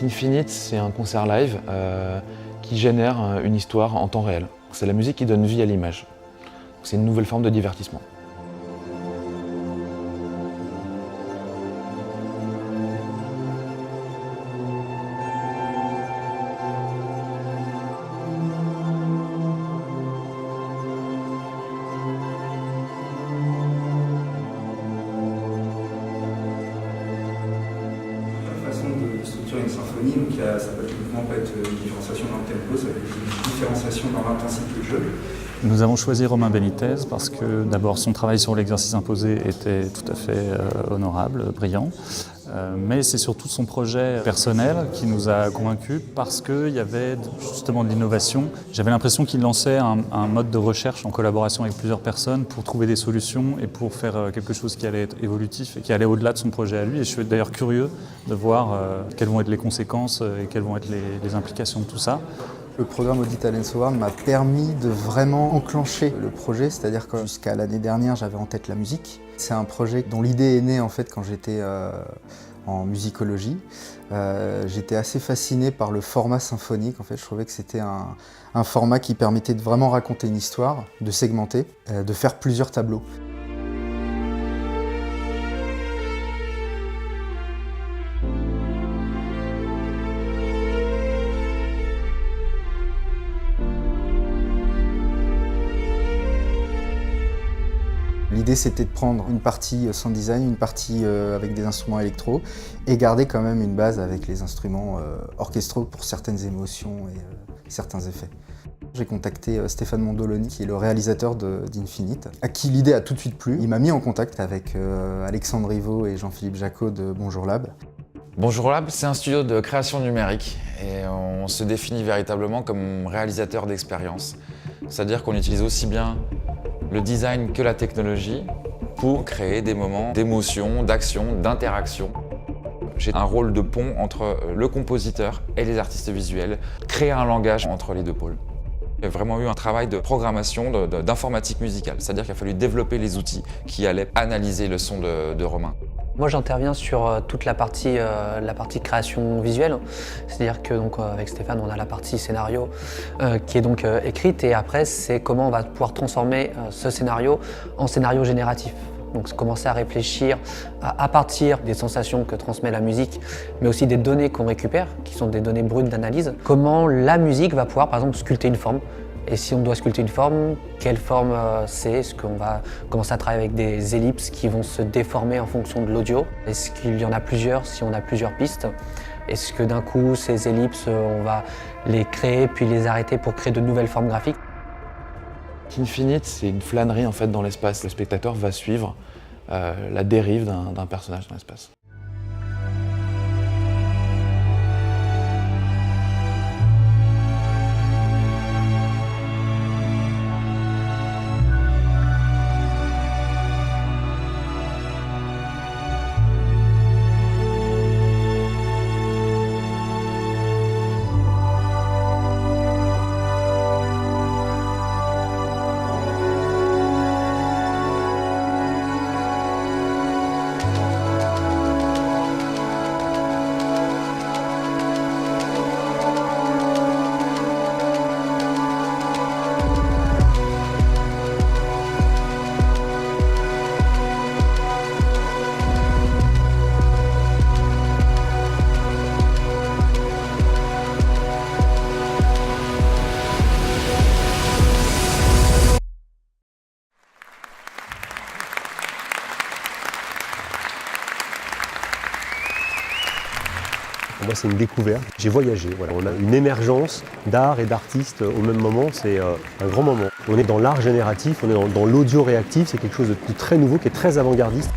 Infinite, c'est un concert live qui génère une histoire en temps réel. C'est la musique qui donne vie à l'image. C'est une nouvelle forme de divertissement. De structurer une symphonie, donc ça peut typiquement pas être une différenciation dans le tempo, ça peut être une différenciation dans l'intensité du jeu. Nous avons choisi Romain Benitez parce que d'abord son travail sur l'exercice imposé était tout à fait honorable, brillant, mais c'est surtout son projet personnel qui nous a convaincus parce qu'il y avait justement de l'innovation. J'avais l'impression qu'il lançait un mode de recherche en collaboration avec plusieurs personnes pour trouver des solutions et pour faire quelque chose qui allait être évolutif et qui allait au-delà de son projet à lui. Et je suis d'ailleurs curieux de voir quelles vont être les conséquences et quelles vont être les implications de tout ça. Le programme Audi Talents Award m'a permis de vraiment enclencher le projet, c'est-à-dire que jusqu'à l'année dernière, j'avais en tête la musique. C'est un projet dont l'idée est née en fait quand j'étais en musicologie. J'étais assez fasciné par le format symphonique. En fait, je trouvais que c'était un format qui permettait de vraiment raconter une histoire, de segmenter, de faire plusieurs tableaux. L'idée c'était de prendre une partie sound design, une partie avec des instruments électro et garder quand même une base avec les instruments orchestraux pour certaines émotions et certains effets. J'ai contacté Stéphane Mondoloni qui est le réalisateur d'Infinite, à qui l'idée a tout de suite plu. Il m'a mis en contact avec Alexandre Rivaud et Jean-Philippe Jacot de Bonjour Lab. Bonjour Lab, c'est un studio de création numérique et on se définit véritablement comme réalisateur d'expériences. C'est-à-dire qu'on utilise aussi bien le design que la technologie pour créer des moments d'émotion, d'action, d'interaction. J'ai un rôle de pont entre le compositeur et les artistes visuels, créer un langage entre les deux pôles. Il y a vraiment eu un travail de programmation, d'informatique musicale, c'est-à-dire qu'il a fallu développer les outils qui allaient analyser le son de Romain. Moi j'interviens sur toute la partie création visuelle, c'est-à-dire que donc, avec Stéphane on a la partie scénario qui est donc écrite et après c'est comment on va pouvoir transformer ce scénario en scénario génératif. Donc commencer à réfléchir à partir des sensations que transmet la musique, mais aussi des données qu'on récupère, qui sont des données brutes d'analyse, comment la musique va pouvoir par exemple sculpter une forme. Et si on doit sculpter une forme, quelle forme c'est? Est-ce qu'on va commencer à travailler avec des ellipses qui vont se déformer en fonction de l'audio? Est-ce qu'il y en a plusieurs si on a plusieurs pistes? Est-ce que d'un coup, ces ellipses, on va les créer puis les arrêter pour créer de nouvelles formes graphiques? Infinite, c'est une flânerie en fait dans l'espace. Le spectateur va suivre la dérive d'un personnage dans l'espace. Pour moi, c'est une découverte. J'ai voyagé. Voilà. On a une émergence d'art et d'artistes au même moment. C'est un grand moment. On est dans l'art génératif, on est dans l'audio réactif. C'est quelque chose de très nouveau, qui est très avant-gardiste.